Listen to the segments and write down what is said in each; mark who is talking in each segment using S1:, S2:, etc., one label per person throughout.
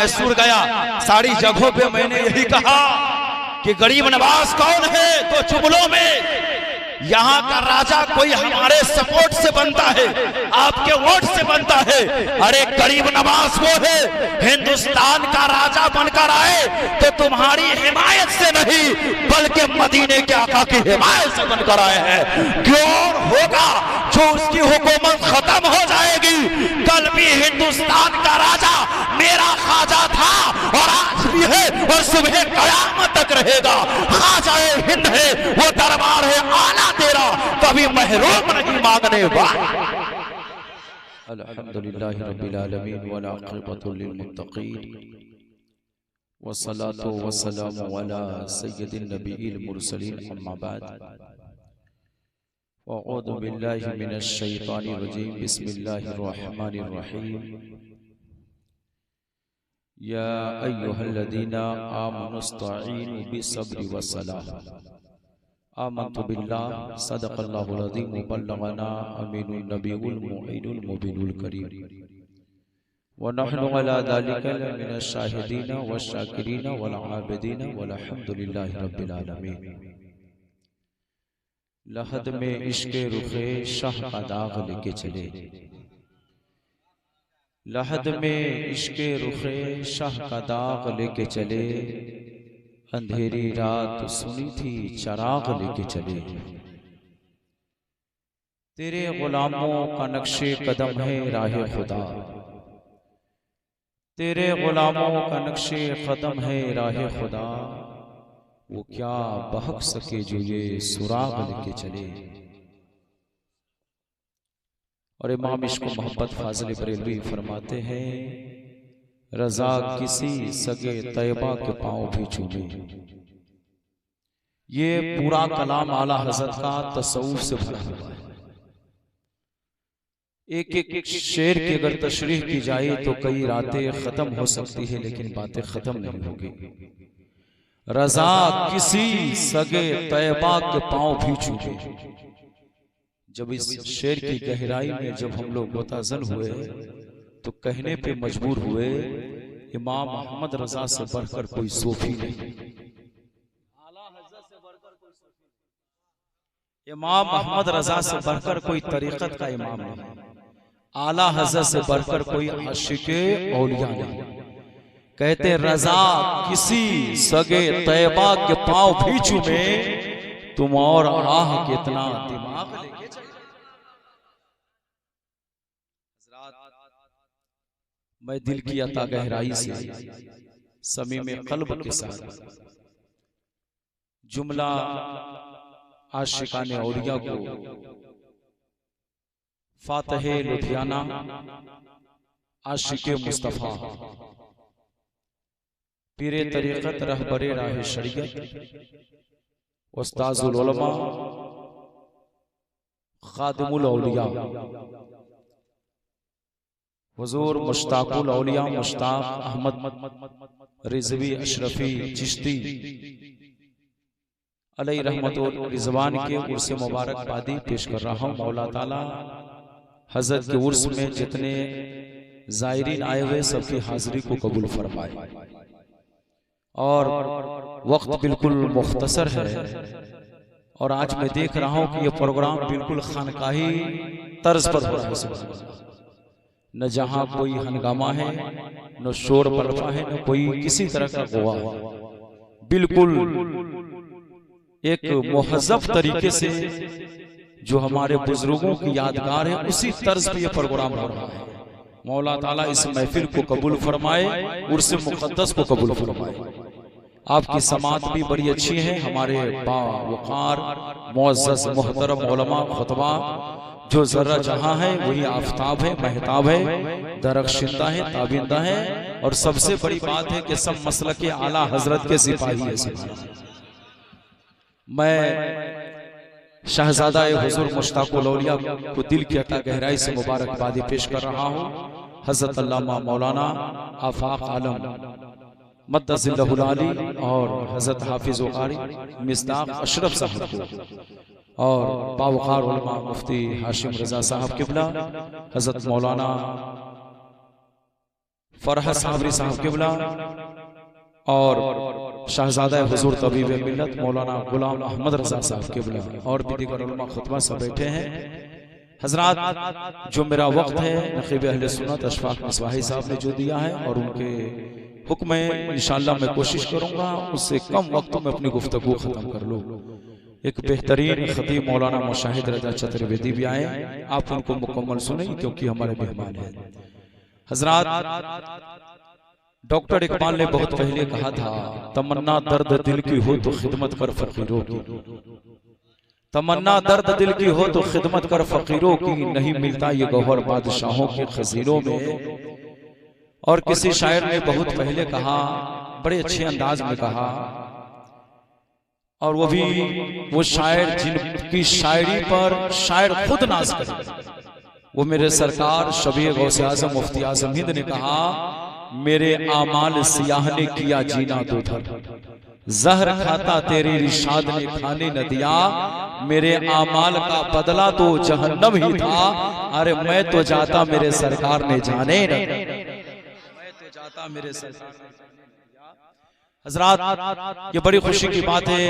S1: मैसूर गया, सारी जगहों पे मैंने यही कहा कि गरीब नवाज कौन है, तो जुमलों में यहाँ का राजा कोई हमारे सपोर्ट से बनता है, आपके वोट से बनता है। अरे गरीब नवाज वो है, हिंदुस्तान का राजा बनकर आए तो तुम्हारी हिमायत से नहीं बल्कि मदीने के आका की हिमायत से बनकर आए हैं। क्यों होगा जो उसकी हुकूमत खत्म हो जाएगी, कल भी हिंदुस्तान का राजा मेरा ख्वाजा था और आज भी है और सुबह कयामत तक रहेगा। ख्वाजाए हिंद है, वो दरबार है आला तेरा, कभी महरूम नहीं मांगने वाला।
S2: अल्हम्दुलिल्लाहि रब्बिल आलमीन वल आक़िबतु लिल मुत्तक़ीन वस्सलातु वस्सलामु अला सय्यिदिन नबिय्यिल मुरसलीन अम्मा बाद वअऊज़ु बिल्लाहि मिनश शैतानिर रजीम बिस्मिल्लाहिर रहमानिर रहीम या अय्युहल्लज़ीना आमनुस्तईनु बिस्सब्रि वस्सलाह आमन्तु बिल्लाह सदक़ल्लाहुल अज़ीम व बल्लगना अमीनुन नबियुल मुईनुल मुबीनुल करीम व नहनु अला ज़ालिका मिनश शाहिदीन व शाकिरीन वल आबिदीन वल्हम्दुलिल्लाहि रब्बिल आलमीन। लहद में इश्क़े रुख़े शाह का दाग लेके चले, लहद में इश्क़े रुख़े शाह का दाग लेके चले, अंधेरी रात सुनी थी चराग लेके चले। तेरे गुलामों का नक्शे कदम है राह खुदा, तेरे गुलामों का नक्शे कदम है राह खुदा, वो क्या बहक सके जो ये सुराग लेके चले। और इमाम इश्क़ मोहब्बत फाज़िल बरेलवी फरमाते हैं, रज़ा किसी सगे तैयबा के पाँव भी चूमे। ये पूरा कलाम आला हज़रत का तसव्वुफ़ से भरा हुआ है। एक एक शेर की अगर तशरीह की जाए तो कई रातें खत्म हो सकती है, लेकिन बातें खत्म नहीं होगी। रज़ा किसी सगे तैयबा के पाँव भी चूमे। जब इस शेर की गहराई में जब हम लोग मुताज़न हुए तो कहने पे मजबूर हुए, इमाम मोहम्मद रजा से बढ़कर कोई सूफी नहीं, इमाम मोहम्मद रजा से बढ़कर कोई तरीक़त का इमाम नहीं, आला हज़रत से बढ़कर कोई आशिक़े औलिया नहीं। कहते रजा किसी सगे तैयबा के पाँव भी चूमे, तुम और आह कितना दिमाग लेके चले। मैं दिल की अता गहराई से समीम क़ल्ब के साथ जुमला आशिकाने औलिया को फातहे लुधियाना आशिके मुस्तफ़ा पीरे तरीक़त रहबरे राह शरीयत उस्ताज़ुल उलमा ख़ादिमुल औलिया हुज़ूर मुश्ताकुल औलिया मुश्ताक अहमद रिज़वी अशरफी चिश्ती अलैहि रहमतुल रिज़वान के उर्स मुबारकबादी पेश कर रहा हूँ। मौला ताला हज़रत के उर्स में जितने ज़ायरीन आए हुए सबकी हाज़िरी को कबूल फरमाए। और वक्त बिल्कुल मुख्तसर है और आज मैं देख रहा हूँ कि ये प्रोग्राम बिल्कुल खानकाही तर्ज पर हो रहा है। न जहाँ कोई हंगामा है, न शोर बरपा है, न कोई किसी तरह का गोवा, बिल्कुल एक मुहज़्ज़ब तरीके से जो हमारे बुजुर्गों की यादगार है उसी तर्ज पे ये प्रोग्राम हो रहा है। मौला ताला इस महफिल को कबूल फरमाए, उर्स मुक़द्दस को कबूल फरमाए। आपकी समात भी बड़ी अच्छी है। हमारे बावकार मुअज़्ज़ज़ मोहतरम उलमा खुतबा जो जर्रा जहां है वही आफताब है, महताब है, दरख्शिंदा है, ताबिंदा है। और सबसे बड़ी बात है कि सब मसलक के आला हजरत के सिपाही है। मैं शहजादा हुज़ूर मुश्ताकुल औलिया को दिल की अता गहराई से मुबारकबादी पेश कर रहा हूँ। हज़रत अल्लामा मौलाना आफाक आलम मद्दज़िल्लहुल आली और हज़रत हाफिज़ कारी मिस्दाक़ अशरफ साहब को और बावकार उलमा मुफ्ती हाशिम रजा साहब किबला, हज़रत मौलाना फरहत साबरी साहब किबला और शहजादा हुजूर तबीब मिल्लत मौलाना गुलाम अहमद रजा साहब किबला और भी दीगर उलमा खुतबा सब बैठे हैं। हजरात, जो मेरा वक्त है नक़ीब अहले सुन्नत अशफाक मसवाही साहब ने जो दिया है और उनके हुक्म में इंशाअल्लाह मैं कोशिश करूंगा उससे कम वक्त में अपनी गुफ्तगू खत्म कर लूँ। एक बेहतरीन खतीब मौलाना मुशाहिद रजा चतुर्वेदी भी आए, आप उनको मुकम्मल सुने क्योंकि हमारे मेहमान हैं। हजरात, डॉक्टर इकबाल ने बहुत पहले कहा था, तमन्ना दर्द दिल की हो तो खिदमत कर फकीरों की, तमन्ना दर्द दिल की हो तो खिदमत कर फकीरों की, नहीं मिलता ये गौहर बादशाहों के खजीरों में। और किसी शायर ने बहुत पहले कहा, बड़े अच्छे अंदाज में कहा, और वो शायर जिनकी शायरी पर शायर खुद नाज करे, वो मेरे सरकार शबीर गौसे आज़म मुफ्ती आज़म हिंद ने कहा, मेरे आमाल सियाह ने किया जीना दूधर, जहर खाता तेरे रिशाद ने खाने न दिया, मेरे आमाल का बदला तो जहन्नम ही था, अरे मैं तो जाता मेरे सरकार ने जाने न, मैं तो जाता मेरे सरकार ने जाने। हजरात, ये बड़ी खुशी की बात है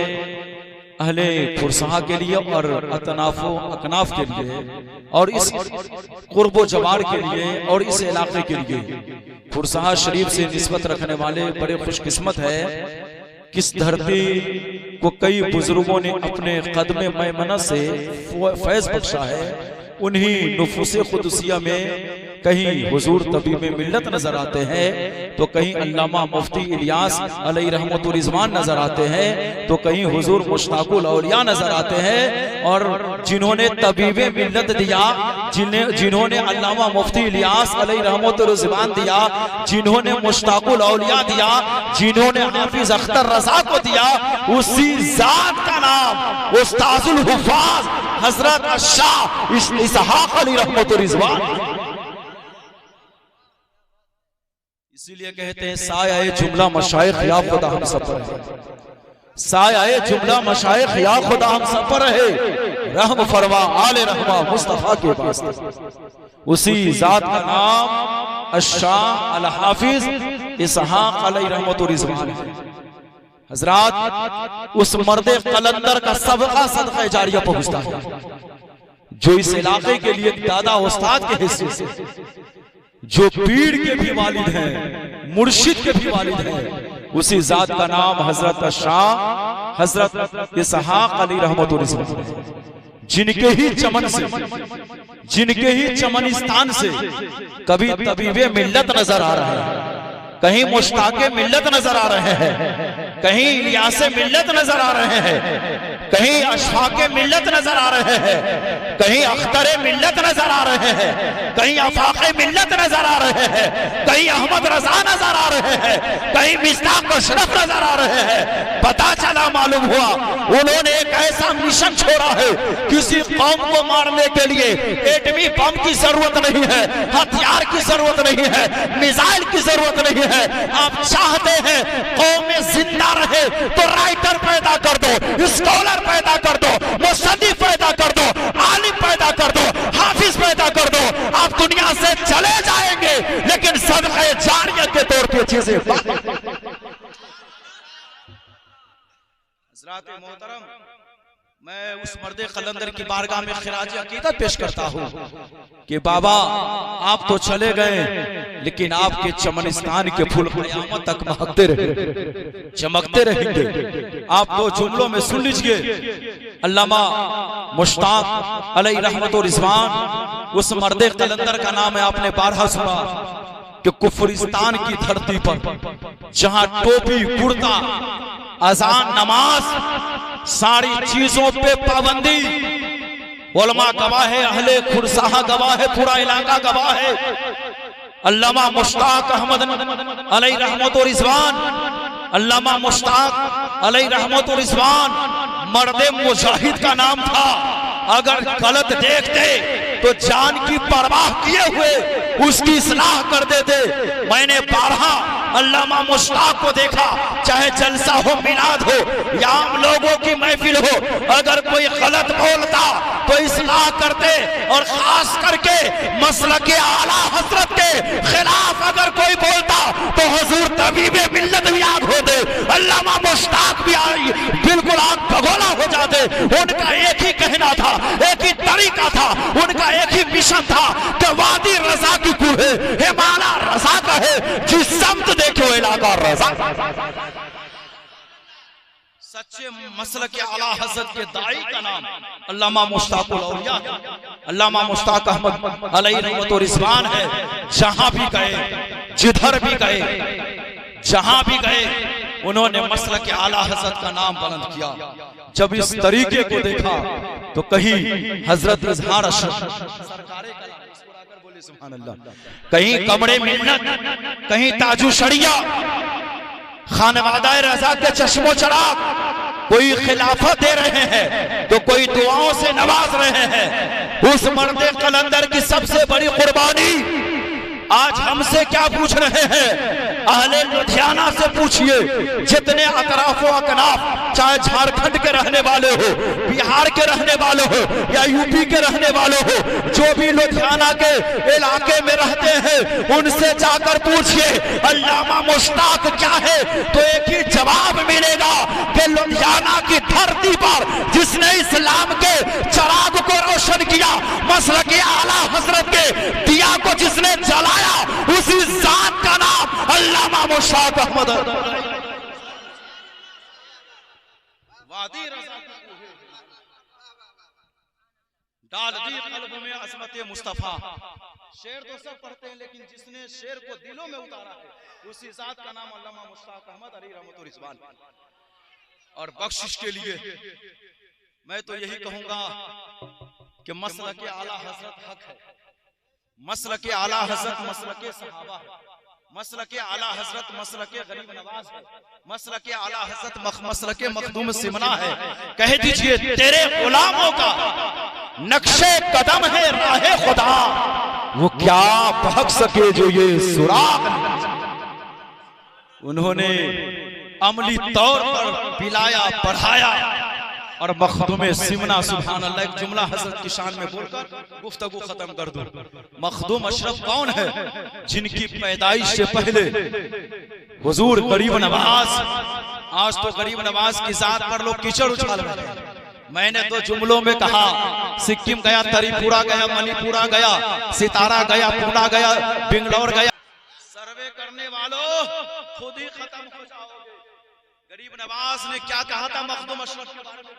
S2: अहले फुरसहा के लिए और अतनाफो अकनाफ के लिए और इस कुर्बो जवार के लिए और इस इलाके के लिए। फुरसहा शरीफ से निस्बत रखने वाले बड़े खुशकिस्मत है, किस धरती को कई बुजुर्गों ने अपने कदमे मैमना से फैज बख्शा है। उन्हीं नुफूसे खुदसिया में कहीं हुजूर तबीब मिल्लत नजर आते हैं, तो कहीं अल्लामा मुफ्ती इलियास अलैहि रहमतुर रिजवान नजर आते हैं, तो कहीं हुजूर मुश्ताकुल औलिया नजर आते हैं। और जिन्होंने तबीब मिल्लत दिया, जिन्होंने अल्लामा मुफ्ती इलियास अलैहि रहमतुर रिजवान दिया, जिन्होंने मुश्ताकुल औलिया दिया, जिन्होंने हाफिज अख्तर रजा को दिया, उसी जात का नाम उस्ताजुल हुफाज हजरत शाह इसहाक अलैहि रहमतुर रिजवान। इसीलिए कहते हैं साया जुमला मशाइख या खुदा हम सब पर है, साया जुमला मशाइख या खुदा हम सब पर है, रहम फरमा आले रहमा मुस्तफा के वास्ते। उसी जात का नाम अशाह अल हाफिज इसहाक अलैहि रहमतुर रिजवान है। हजरात, उस मर्दे कलंदर का सबका सदका जारिया पहुंचता है, जो इस इलाके के लिए दादा उस्ताद के हिस्से से, जो पीर के भी वालिद हैं, मुर्शिद के भी वालिद हैं, उसी जात का नाम हजरत शाह हजरत इसहाक अलैहि रहमतुर रिजवान है। जिनके ही चमन से, जिनके ही चमनिस्तान से कभी तबीबे मिल्लत नजर आ रहा है, कहीं मुश्ताके मिल्लत नजर आ रहे हैं, कहीं इलियासे मिल्लत नजर आ रहे हैं, कहीं अशफाके मिल्लत नजर आ रहे हैं, कहीं अख्तरे मिल्लत नजर आ रहे हैं, कहीं अफाके मिल्लत नजर आ रहे हैं, कहीं अहमद रजा नजर आ रहे हैं, कहीं मिस्ताक अशरफ नजर आ रहे हैं। पता चला, मालूम हुआ उन्होंने एक ऐसा मिशन छोड़ा है, किसी कौम को मारने के लिए एटमी बम की जरूरत नहीं है, हथियार की जरूरत नहीं है, मिसाइल की जरूरत नहीं है। आप चाहते हैं कौम में जिंदा रहे तो राइटर पैदा कर दो, स्कॉलर पैदा कर दो, मुसन्निफ पैदा कर दो, आलिम पैदा कर दो, हाफिज पैदा कर दो। आप दुनिया से चले जाएंगे लेकिन सदक़े जारिया के तौर पे चीजें। हज़रात मोहतरम, मैं उस मर्दे कलंदर की बारगाह में खिराज अकीदत पेश करता हूँ कि बाबा आप तो चले गए लेकिन आपके चमनिस्तान के फूल क़यामत तक महकते रहे, चमकते रहेंगे। आप दो जुमलों में सुन लीजिए, अल्लामा मुश्ताक अलैहि रहमतुर रिजवान, उस मर्दे कलंदर का नाम है, आपने बारहा सुना कि कुफरिस्तान की धरती पर जहां टोपी कुर्ता अजान नमाज सारी चीजों पे पाबंदी, उलमा गवाह है, अहले खुरसाहा गवाह है, पूरा इलाका गवाह है। अल्लामा मुश्ताक अहमद अलैहि रहमतुर रिजवान, अल्लामा मुश्ताक अलैहि रहमतुर रिजवान मर्दे मुजाहिद का नाम था। अगर गलत देखते तो जान की परवाह किए हुए उसकी इस्लाह कर देते। मैंने बारहा
S1: अल्लामा मुश्ताक को देखा, चाहे जलसा हो, मिलाद हो या आम लोगों की महफिल हो, अगर कोई गलत बोलता तो इस्लाह करते, और खास करके मसलक आला हजरत के खिलाफ अगर कोई बोलता तो हुजूर तबीब मिल्लत भी आग हो दे, अल्लामा मुश्ताक भी बिल्कुल आग भगोला हो जाते। उनका एक ही कहना था, एक ही तरीका था, उनका एक ही मिशन था कि वादी रजा की कुहे हिमाला रजा का है, जिस समत देखो इलाका रजा। सच्चे मसलक के आला हजरत के दाई का नाम अल्लामा मुश्ताकुल औलिया, अल्लामा मुश्ताक अहमद अलैहि रहमत व रिज़वान है। जहां भी गए, जिधर भी गए, जहां भी गए, उन्होंने मसलक के आला हजरत का नाम बुलंद किया। जब इस तरीके को देखा तो कहीं हजरत इजहार सरकारे बोले सुभान अल्लाह, कहीं कमरे मिन्नत, कहीं ताजू शरिया, खानवादा रजा के चश्मो चराग, कोई खिलाफत दे रहे हैं तो कोई दुआओं से नवाज रहे हैं। उस मर्दे कलंदर की सबसे बड़ी कुर्बानी आज हमसे क्या पूछ रहे हैं, अहले लुधियाना से पूछिए, जितने अतराफो अकनाफ, चाहे झारखंड के रहने वाले हो, बिहार के रहने वाले हो या यूपी के रहने वाले हो, जो भी लुधियाना के इलाके में रहते हैं, उनसे जाकर पूछिए अल्लामा मुश्ताक क्या है, तो एक ही जवाब मिलेगा कि लुधियाना की धरती पर जिसने इस्लाम के चराग को रोशन किया, मसलक आला हजरत के दिया को जिसने जलाया, उसी जात का नाम अल्लामा मुश्ताक अहमद। वादी रज़ा डाल दी कल्ब में अज़मत मुस्तफा। शेर तो सब पढ़ते हैं, लेकिन जिसने शेर को दिलों में उतारा है, उसी जात का नाम अल्लामा मुश्ताक अहमद अलैहि रहमत व रिज़वान। और बख्शिश के लिए मैं तो यही कहूंगा कि मसलक आला हजरत हक है, मसलक आला हजरत मसलक सहाबा है, मसलक आला हजरत मसलक गरीब नवाज है, मसलक आला हजरत मसलक मखदूम सिमना है। कह दीजिए तेरे गुलामों का नक्शे कदम है राहे खुदा, वो क्या बहक सके जो ये सुराग। उन्होंने अमली तौर पर पिलाया, पढ़ाया और मखदूम सिमना, सुभान अल्लाह। एक जुमला हजरत की शान में बोलकर गुफ्तगू खत्म कर दूं। मखदूम अशरफ कौन है? जिनकी पैदाइश से पहले हुजूर गरीब नवाज, आज तो गरीब नवाज की जात पर लोग कीचड़ उछाल रहे हैं। मैंने तो जुमलों में कहा, सिक्किम गया, त्रिपुरा गया, मणिपुरा गया, सितारा गया, पूना गया, बेंगलोर गया, सर्वे करने वालों खुद ही खत्म हो जाओगे। गरीब नवाज ने क्या कहा था मखदूम अशरफ के बारे में?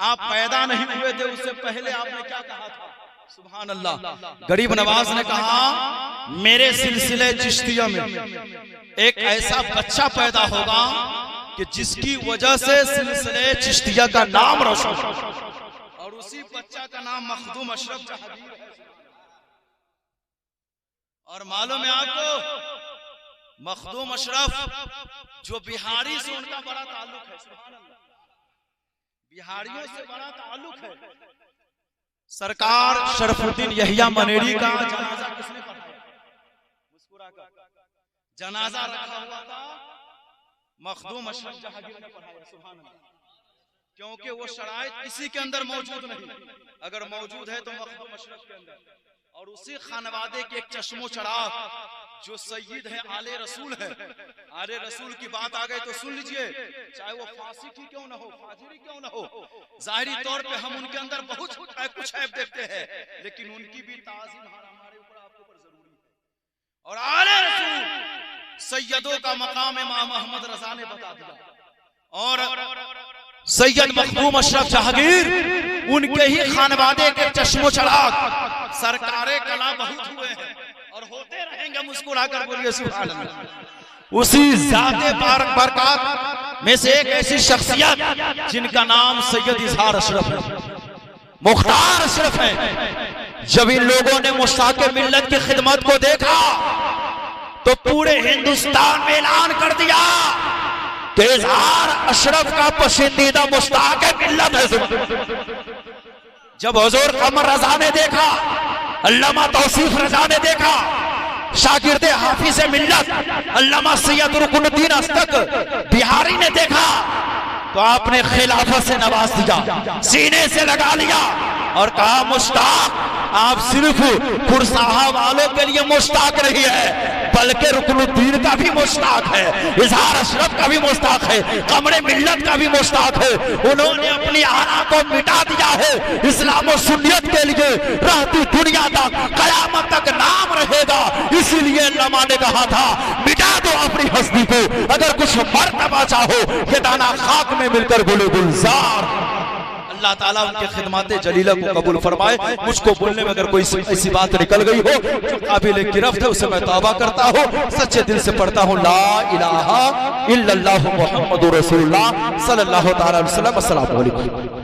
S1: आप पैदा नहीं हुए थे उससे पहले आपने क्या कहा था? सुभान अल्लाह। गरीब नवाज ने कहा मेरे सिलसिले चिश्तिया में एक ऐसा बच्चा पैदा होगा कि जिसकी वजह से सिलसिले चिश्तिया का नाम रोशन, और उसी बच्चा का नाम मखदूम अशरफ जहांगीर है। और मालूम है आपको, मखदूम अशरफ जो बिहारी से उनका बड़ा ताल्लुक है, सुभान अल्लाह, बिहारियों से बड़ा ताल्लुक है। सरकार शरफुद्दीन यहिया मनेरी का जनाजा किसने पढ़ाया? मुस्कुरा कर जनाजा रखा हुआ था, मखदूम अशरफ जहांगीर ने पढ़ाया, सुभान अल्लाह। क्योंकि वो शराइत किसी के अंदर मौजूद नहीं, अगर मौजूद है तो मखदूम अशरफ के अंदर। और उसी खानवादे के एक चश्मो चराग जो सैयद है, आले रसूल है। आले रसूल की बात आ गई तो सुन लीजिए, चाहे वो फासिक ही क्यों ना हो, फाजिर क्यों ना हो, जाहिरी तौर पे हम उनके अंदर बहुत कुछ ऐब देखते हैं, लेकिन उनकी भी ताज़ीम हमारे ऊपर, आपके ऊपर जरूरी है। और आले रसूल सैयदों का मकाम इमाम अहमद रजा ने बता दिया। और सैयद मखदूम अशरफ जहांगीर उनके ही खानवादे के चश्मो चराग। सरकारे कला बहुत हुए हैं और होते रहेंगे, मुस्कुरा कर बोलिए सुभान अल्लाह। उसी जाते बरकत में से एक ऐसी शख्सियत जिनका नाम सैयद इजहार अशरफ है, मुख्तार अशरफ है। जब इन लोगों ने मुश्ताक मिल्लत की खिदमत को देखा तो पूरे हिंदुस्तान में ऐलान कर दिया कि इजहार अशरफ का पसंदीदा मुश्ताक मिल्लत है। जब हुजूर कमर रजा ने देखा, अल्लामा तौसीफ रजा ने देखा शागिर्दे हाफिज मिल्लत अल्लामा सैयद रुकनुद्दीन अस्तक बिहारी ने देखा तो आपने खिलाफत से नवाज दिया, सीने से लगा लिया और कहा मुश्ताक आप सिर्फ कुर्साहा वालों के लिए मुश्ताक नहीं है बल्कि रुकनुद्दीन का भी मुश्ताक है, इजहार अशरफ का भी मुश्ताक है, कमरे मिल्लत का भी मुश्ताक है। उन्होंने अपनी आना को मिटा दिया है इस्लाम और सुन्नियत के लिए, रहती दुनिया तक कयामत तक नाम रहेगा। इसीलिए अल्लामा ने कहा था मिटा दो अपनी हस्ती को, अगर कुछ मर्तबा चाहो ये दाना खाक में मिलकर गुले गुलजार। अल्लाह ताला उनके खिदमत जलीला को कबूल फरमाए। मुझको बोलने में अगर कोई ऐसी बात निकल गई हो जो काबिल गिरफ्त है उसे मैं तौबा करता हूँ, सच्चे दिल से पढ़ता हूँ ला इलाहा इल्लल्लाहु मुहम्मदुर रसूलुल्लाह सल्लल्लाहु तआला अलैहि वसल्लम। अस्सलामु अलैकुम।